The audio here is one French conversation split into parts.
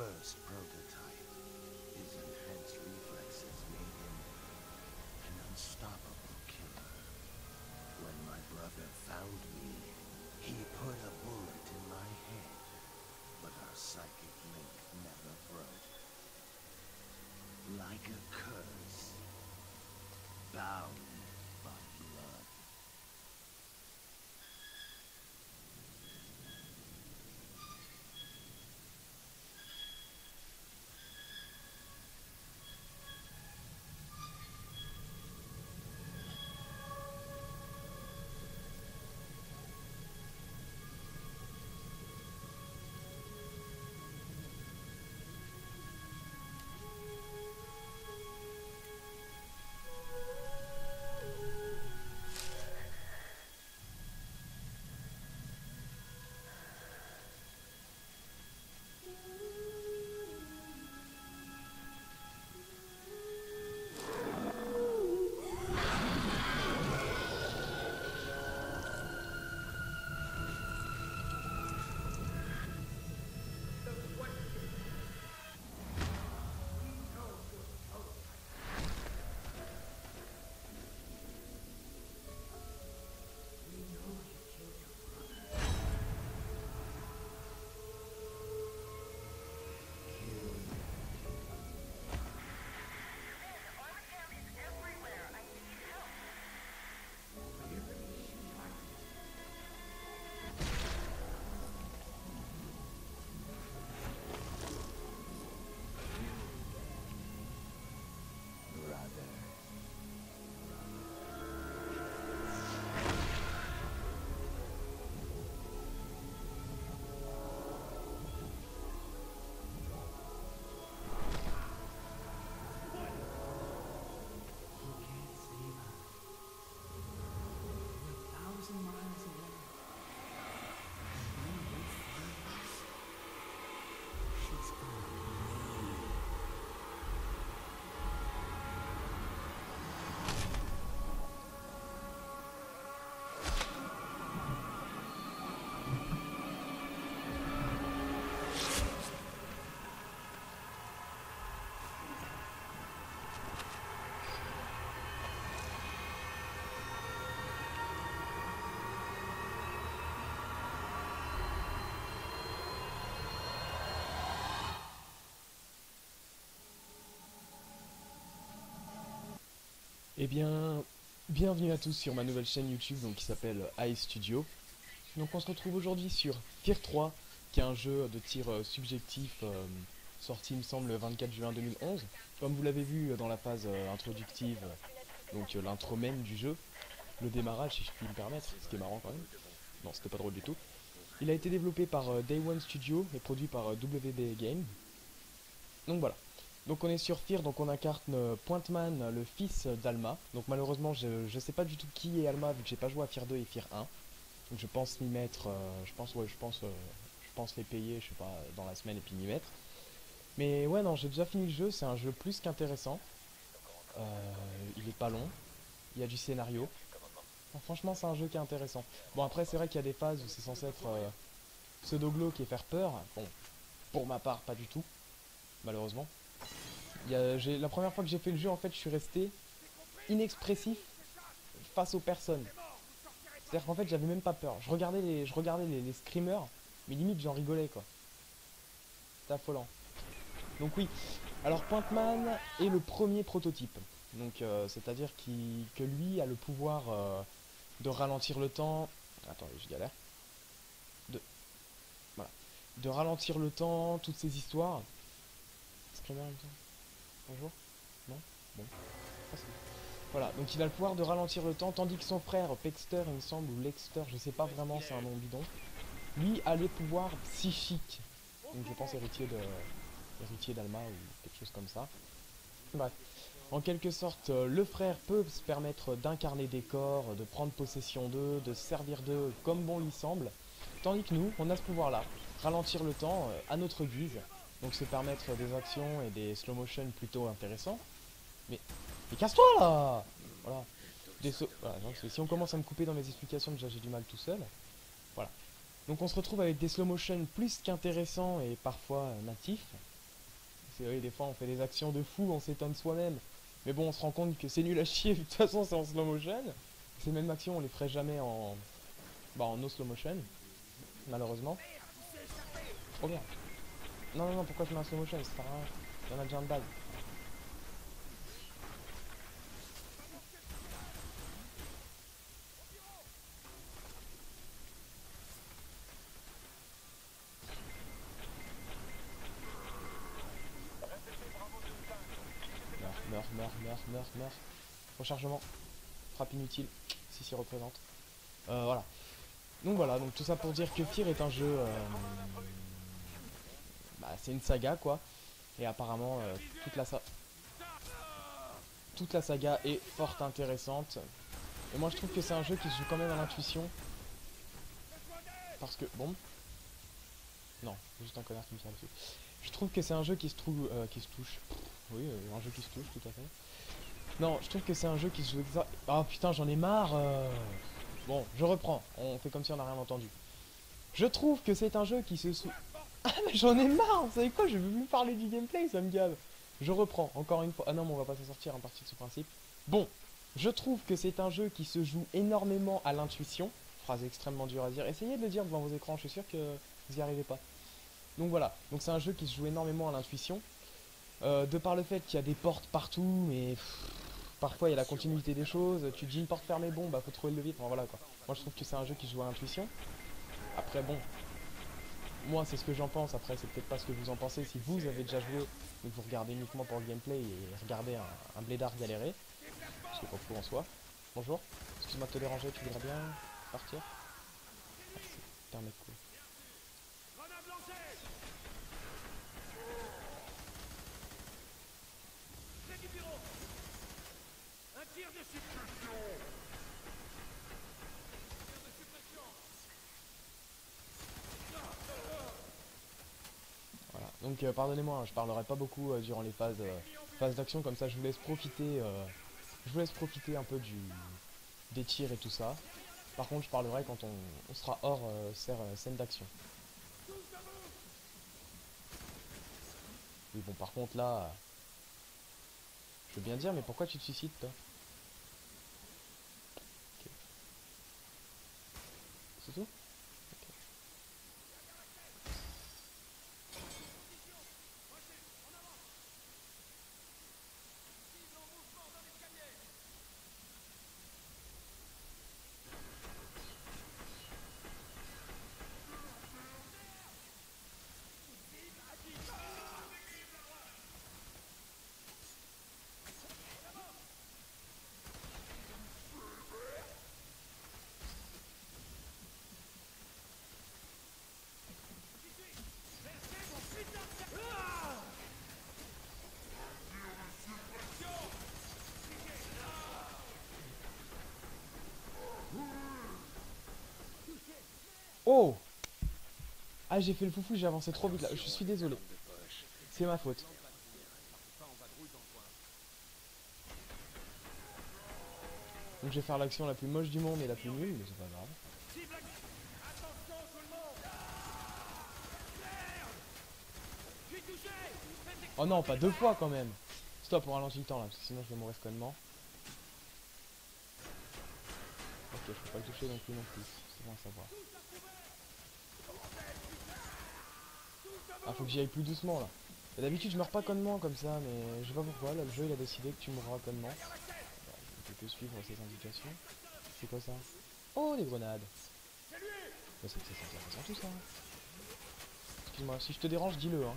first prototype. His enhanced reflexes made him an unstoppable killer. When my brother found me, he put a bullet in my head, but our psychic link never broke. Like a curse, bound by blood. Eh bien, bienvenue à tous sur ma nouvelle chaîne YouTube donc, qui s'appelle iStudio. Donc on se retrouve aujourd'hui sur Fear 3, qui est un jeu de tir subjectif sorti il me semble le 24 juin 2011. Comme vous l'avez vu dans la phase introductive, donc l'intro même du jeu, le démarrage si je puis me permettre, ce qui est marrant quand même. Non, c'était pas drôle du tout. Il a été développé par Day One Studio et produit par WB Game. Donc voilà. Donc on est sur Fear, donc on incarne Pointman, le fils d'Alma. Donc malheureusement je sais pas du tout qui est Alma vu que j'ai pas joué à Fear 2 et Fear 1. Donc je pense m'y mettre, je pense les payer, je sais pas, dans la semaine et puis m'y mettre. Mais ouais non, j'ai déjà fini le jeu, c'est un jeu plus qu'intéressant. Il est pas long, il y a du scénario. Bon, franchement c'est un jeu qui est intéressant. Bon après c'est vrai qu'il y a des phases où c'est censé être pseudo-glauque et faire peur. Bon, pour ma part pas du tout, malheureusement. La première fois que j'ai fait le jeu, en fait, je suis resté inexpressif face aux personnes. C'est-à-dire qu'en fait, j'avais même pas peur. Je regardais les screamers, mais limite, j'en rigolais, quoi. C'était affolant. Donc oui, alors Pointman est le premier prototype. Donc, c'est-à-dire que lui a le pouvoir de ralentir le temps. Attendez, je galère. De, voilà. De ralentir le temps, toutes ces histoires. Screamer, il me semble. Bonjour. Non. Bon. Ah, voilà, donc il a le pouvoir de ralentir le temps, tandis que son frère, Pexter, il me semble, ou Lexter, je sais pas vraiment, c'est un nom bidon, lui a les pouvoirs psychiques. Donc je pense héritier d'Alma ou quelque chose comme ça. Bref, en quelque sorte, le frère peut se permettre d'incarner des corps, de prendre possession d'eux, de se servir d'eux comme bon lui semble, tandis que nous, on a ce pouvoir-là, ralentir le temps à notre guise, donc se permettre des actions et des slow motion plutôt intéressants. Mais casse-toi là. Voilà. Voilà, donc, si on commence à me couper dans mes explications, déjà j'ai du mal tout seul. Voilà. Donc on se retrouve avec des slow motion plus qu'intéressants et parfois natifs. C'est vrai, des fois on fait des actions de fou, on s'étonne soi-même. Mais bon, on se rend compte que c'est nul à chier, de toute façon c'est en slow motion. Ces mêmes actions, on les ferait jamais en, bah, en no slow motion, malheureusement. Trop bien. Non, non, non, pourquoi je mets un slow motion? Ça sert à rien. Il y en a déjà un de base. Meurs. Rechargement. Frappe inutile. Si s'y représente. Voilà. Donc voilà, donc tout ça pour dire que Fear est un jeu... bah, c'est une saga quoi. Et apparemment toute la saga est fort intéressante. Et moi je trouve que c'est un jeu qui se joue quand même à l'intuition. Parce que... Bon. Non, c'est juste un connard qui me tire dessus. Je trouve que c'est un jeu qui se trouve... qui se touche. Oui, un jeu qui se touche tout à fait. Non, je trouve que c'est un jeu qui se joue exact... Oh putain, j'en ai marre. Bon, je reprends. On fait comme si on n'a rien entendu. Je trouve que c'est un jeu qui se... Ah mais j'en ai marre. Vous savez quoi? Je veux plus parler du gameplay, ça me gave. Je reprends, encore une fois. Ah non, mais on va pas s'en sortir en partie de ce principe. Bon, je trouve que c'est un jeu qui se joue énormément à l'intuition. Phrase extrêmement dure à dire. Essayez de le dire devant vos écrans, je suis sûr que vous n'y arrivez pas. Donc voilà, donc c'est un jeu qui se joue énormément à l'intuition. De par le fait qu'il y a des portes partout, mais parfois il y a la continuité des choses. Tu te dis une porte fermée, bon bah faut trouver le levier. Enfin voilà quoi. Moi je trouve que c'est un jeu qui se joue à l'intuition. Après bon, moi c'est ce que j'en pense. Après c'est peut-être pas ce que vous en pensez si vous avez déjà joué, donc vous regardez uniquement pour le gameplay et regardez un blédard galérer. Ce qui est pas fou en soi. Bonjour, excuse-moi de te déranger, tu voudrais bien partir? Merci, t'es un mec cool. Voilà. Donc pardonnez-moi, hein, je parlerai pas beaucoup durant les phases d'action, comme ça je vous laisse profiter un peu des tirs et tout ça. Par contre, je parlerai quand on sera hors scène d'action. Oui, bon, par contre là, je veux bien dire, mais pourquoi tu te suicides toi? Ok. C'est tout? Oh! Ah, j'ai fait le foufou, j'ai avancé trop vite là. Je suis désolé. C'est ma faute. Donc je vais faire l'action la plus moche du monde et la plus nulle, mais c'est pas grave. Oh non, pas deux fois quand même. Stop, on ralentit le temps là, parce que sinon je vais mourir connement. Ok, je peux pas le toucher non plus, c'est bon à savoir. Ah, faut que j'y aille plus doucement là. D'habitude je meurs pas connement comme ça, mais je sais pas pourquoi, là le jeu il a décidé que tu mourras connement. Je ne peux que suivre ses indications. C'est quoi ça? Oh, des grenades. Bah, c'est intéressant tout ça. Excuse-moi, si je te dérange, dis-le hein.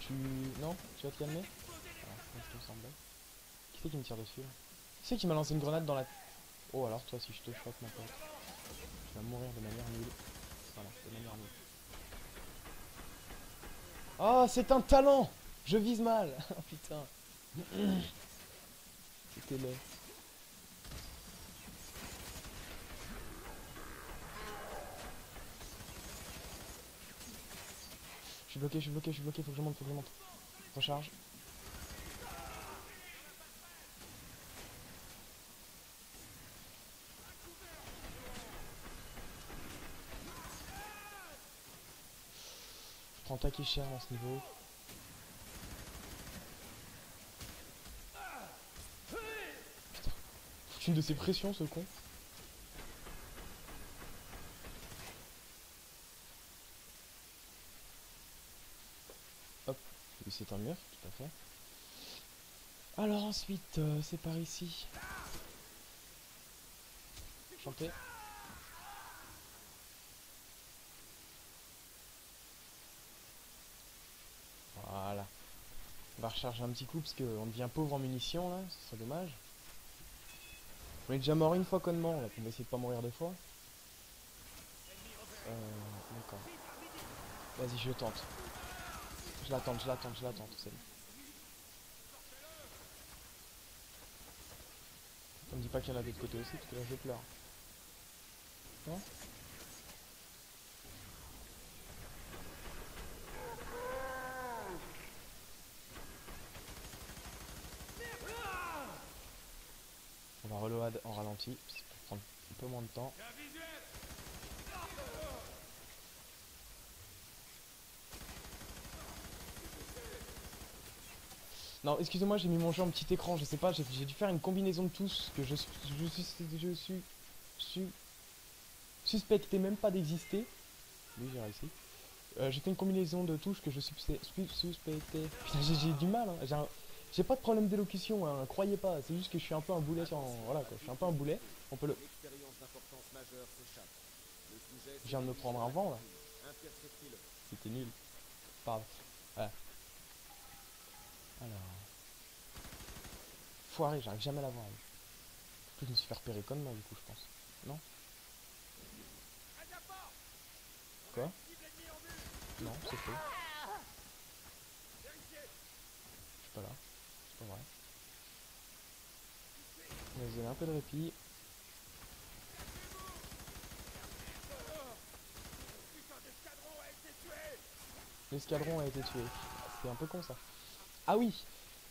Tu... Non? Tu vas te calmer? Ah, c'est ce qui me semblait. Qui c'est qui me tire dessus là? Qui c'est qui m'a lancé une grenade dans la... Oh alors toi si je te chope mon pote, tu vas mourir de manière nulle. Voilà, de manière nulle. Oh, c'est un talent! Je vise mal! Oh putain. C'était laid. Je suis bloqué, faut que je monte, Recharge. Je prends taquet cher dans ce niveau. une de ses pressions, ce con. Hop, lui c'est un mur, tout à fait. Alors ensuite, c'est par ici. Chanter. Voilà. On va recharger un petit coup parce qu'on devient pauvre en munitions là, ce serait dommage. On est déjà mort une fois connement, là, on va essayer de pas mourir deux fois. D'accord. Vas-y, je tente. Je l'attends, c'est bon. On me dit pas qu'il y en a de l'autre côté aussi, parce que là je pleure. Non? On va reload en ralenti, ça peut prendre un peu moins de temps. Non, excusez-moi, j'ai mis mon jeu en petit écran, je sais pas, j'ai dû faire une combinaison de tous que je suspectais même pas d'exister. Oui, j'ai réussi. J'ai fait une combinaison de touches que je suspectais. Putain, j'ai du mal, hein. J'ai pas de problème d'élocution, hein, croyez pas, c'est juste que je suis un peu un boulet sur... Voilà quoi, je suis un peu un boulet. On peut le... Je viens de me prendre un vent là. C'était nul. Pardon. Voilà. Alors... Foiré, j'arrive jamais à l'avoir. En plus, je me suis fait repérer connement du coup, je pense. Non? Quoi? Non, c'est faux. Je suis pas là. C'est pas vrai. On va se donner un peu de répit. L'escadron a été tué. C'était un peu con ça. Ah oui!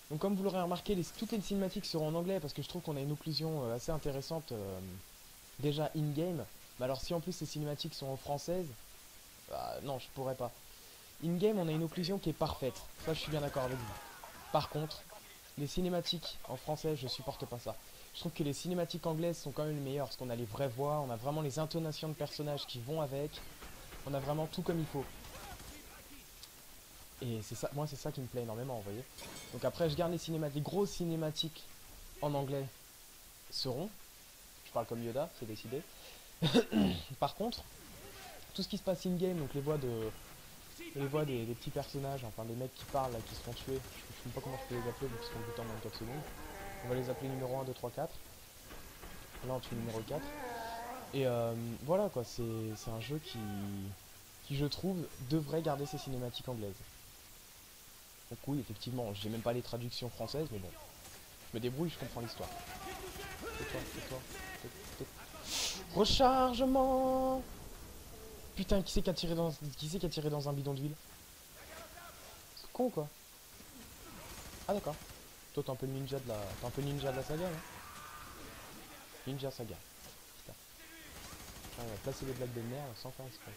Donc comme vous l'aurez remarqué, toutes les cinématiques seront en anglais parce que je trouve qu'on a une occlusion assez intéressante déjà in-game. Mais alors si en plus les cinématiques sont en française, bah, non, je pourrais pas. In-game, on a une occlusion qui est parfaite. Ça, je suis bien d'accord avec vous. Par contre, les cinématiques en français, je supporte pas ça. Je trouve que les cinématiques anglaises sont quand même les meilleures parce qu'on a les vraies voix, on a vraiment les intonations de personnages qui vont avec. On a vraiment tout comme il faut. Et c'est ça, moi c'est ça qui me plaît énormément, vous voyez. Donc après je garde les grosses cinématiques en anglais seront. Je parle comme Yoda, c'est décidé. Par contre, tout ce qui se passe in-game, donc les voix des petits personnages, enfin des mecs qui parlent, là, qui se font tuer, je ne sais pas comment je peux les appeler, vu qu'ils sont butants en 4 secondes. On va les appeler numéro 1, 2, 3, 4. Là on tue numéro 4. Et voilà quoi, c'est un jeu qui je trouve devrait garder ses cinématiques anglaises. Donc oui, effectivement, j'ai même pas les traductions françaises, mais bon. Je me débrouille, je comprends l'histoire. Tais-toi. Rechargement. Putain, qui c'est qui a tiré dans un bidon d'huile? C'est con quoi. Ah d'accord. Toi t'es un peu le ninja de la. T'es un peu ninja de la saga, hein. Ninja saga. Putain. On va placer des blagues de merde sans faire exprès.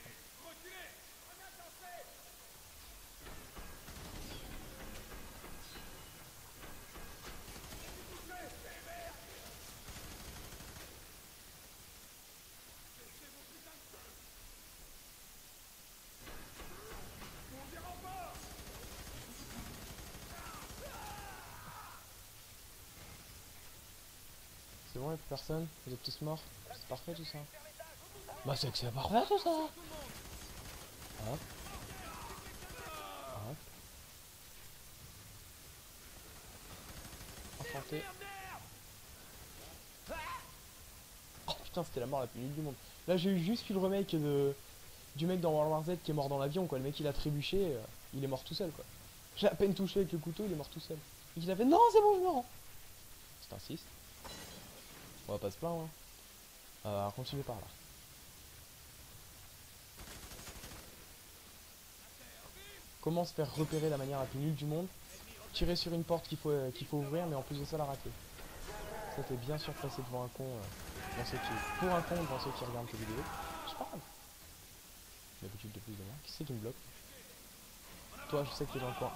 C'est bon, y'a plus personne? Vous êtes tous morts? C'est parfait tout ça. Bah c'est que c'est parfait tout ça. Hop. Hop. Enchanté. Oh putain, c'était la mort la plus nulle du monde. Là j'ai eu juste eu le remake du mec dans World War Z qui est mort dans l'avion quoi. Le mec il a trébuché, il est mort tout seul quoi. J'ai à peine touché avec le couteau, il est mort tout seul. Et il a fait non c'est bon je me rends. C'est un 6. On va pas se plaindre. Hein. On va continuer par là. Comment se faire repérer de la manière la plus nulle du monde? Tirer sur une porte qu'il faut ouvrir, mais en plus de ça la rater. Ça t'es bien sûr passé devant un con, pour un con devant ceux qui regardent tes vidéos. C'est pas grave. L'habitude de plus de moi. Qui c'est qui me bloque? Toi, je sais que t'es dans le coin.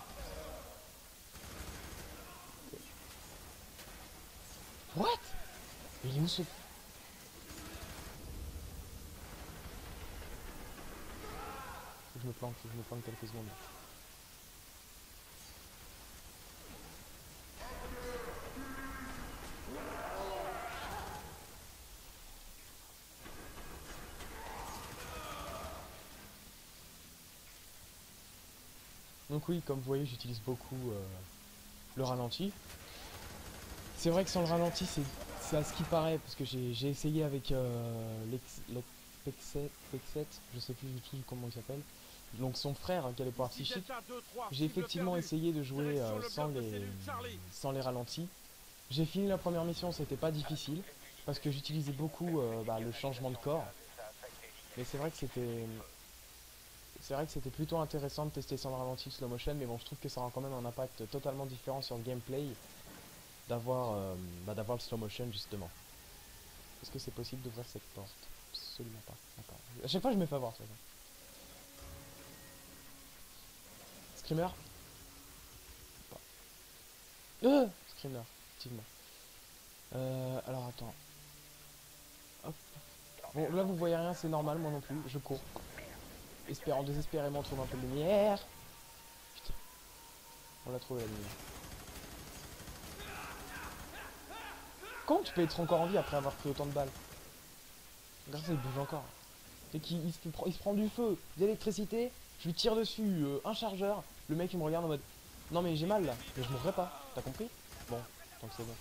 What? Il est où ce... Faut que je me planque, quelques secondes. Donc oui, comme vous voyez, j'utilise beaucoup le ralenti. C'est vrai que sans le ralenti, c'est à ce qui paraît, parce que j'ai essayé avec Pexet, je sais plus du tout comment il s'appelle. Donc son frère, qui a les pouvoirs psychiques. J'ai effectivement essayé de jouer sans les ralentis. J'ai fini la première mission, c'était pas difficile, parce que j'utilisais beaucoup le changement de corps. Mais c'est vrai que c'était plutôt intéressant de tester sans le ralenti slow motion, mais bon, je trouve que ça rend quand même un impact totalement différent sur le gameplay d'avoir le slow motion justement. Est-ce que c'est possible d'ouvrir cette porte? Absolument pas. D'accord. À chaque fois, je me fais avoir, ça. Screamer. Screamer, effectivement. Alors attends. Hop. Bon, là vous voyez rien, c'est normal, moi non plus. Je cours. Espérant désespérément trouver un peu de lumière. Putain. On l'a trouvé la lumière. Comment tu peux être encore en vie après avoir pris autant de balles? Regarde ça, il bouge encore. Et qu'il il se prend du feu, de l'électricité, je lui tire dessus un chargeur, le mec il me regarde en mode non mais j'ai mal là, mais je mourrai pas, t'as compris? Bon, tant que c'est bon,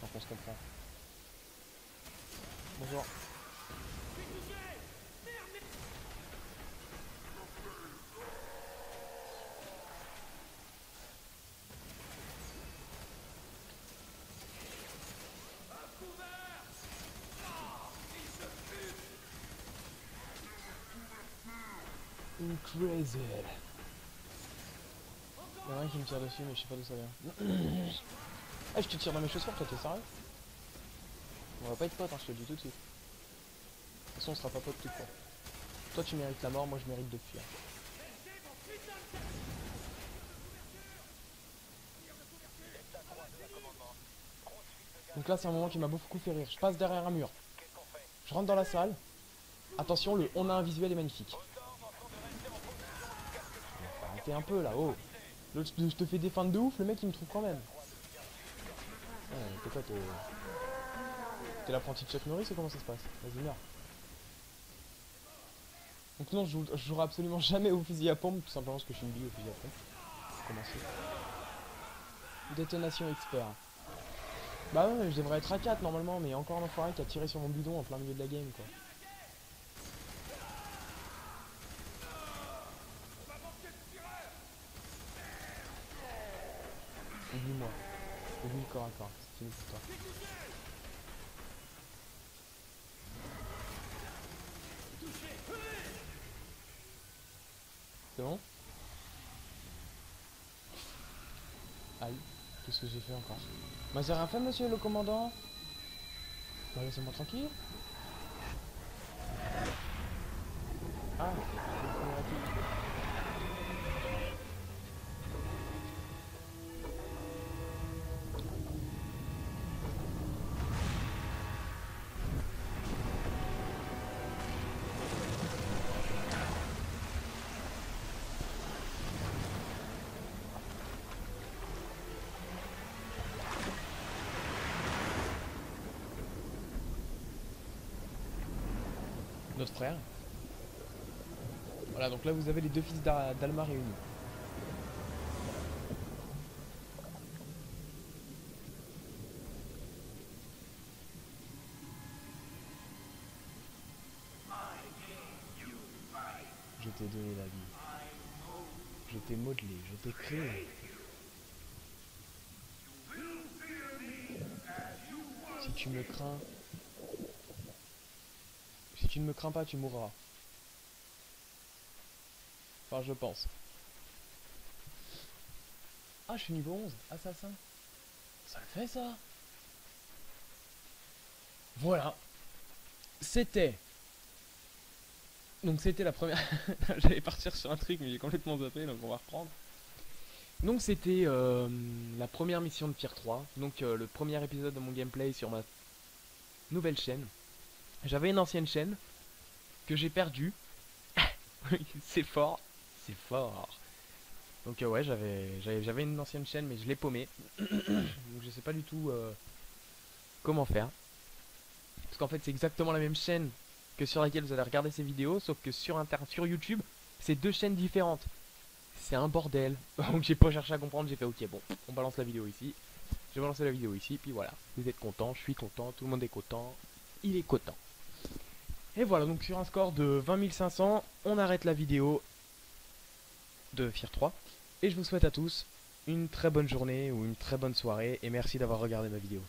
tant qu'on se comprend. Bonjour. Crazy. Il y en a un qui me tire dessus mais je sais pas d'où ça vient. Ah je te tire dans mes chaussures toi, t'es sérieux? On va pas être potes hein, je te le dis tout de suite. De toute façon on sera pas potes tout court. Toi tu mérites la mort, moi je mérite de fuir. Donc là c'est un moment qui m'a beaucoup fait rire. Je passe derrière un mur. Je rentre dans la salle. Attention, le on a un visuel est magnifique. Arrêtez un peu là, oh. L'autre je te fais des feintes de ouf, le mec il me trouve quand même. Ouais, t'es quoi, t'es l'apprenti de Chuck Norris ou comment ça se passe? Vas-y, meurs. Donc non, je jouerai absolument jamais au fusil à pompe, tout simplement parce que je suis une bille au fusil à pompe. Pour commencer. Détonation expert. Bah ouais, je devrais être à 4 normalement, mais encore un enfoiré qui a tiré sur mon bidon en plein milieu de la game quoi. Oublie-moi. Oublie le corps à corps, c'est fini pour toi. C'est bon? Aïe, qu'est-ce que j'ai fait encore? Bah j'ai rien fait monsieur le commandant. Bah laissez-moi tranquille. Ah, notre frère. Voilà, donc là vous avez les deux fils d'Alma réunis. Je t'ai donné la vie. Je t'ai modelé, je t'ai créé. Si tu me crains... Si tu ne me crains pas, tu mourras. Enfin, je pense. Ah, je suis niveau 11, assassin. Ça le fait, ça. Voilà. C'était... Donc c'était la première... J'allais partir sur un truc, mais j'ai complètement zappé, donc on va reprendre. Donc c'était la première mission de Tier 3. Donc le premier épisode de mon gameplay sur ma nouvelle chaîne. J'avais une ancienne chaîne que j'ai perdue. C'est fort, c'est fort. Donc ouais, j'avais une ancienne chaîne, mais je l'ai paumée. Donc je sais pas du tout comment faire. Parce qu'en fait, c'est exactement la même chaîne que sur laquelle vous allez regarder ces vidéos, sauf que sur YouTube, c'est deux chaînes différentes. C'est un bordel. Donc j'ai pas cherché à comprendre, j'ai fait ok, bon, on balance la vidéo ici. J'ai balancé la vidéo ici, puis voilà. Vous êtes content, je suis content, tout le monde est content. Il est content. Et voilà, donc sur un score de 20 500, on arrête la vidéo de Fear 3. Et je vous souhaite à tous une très bonne journée ou une très bonne soirée, et merci d'avoir regardé ma vidéo.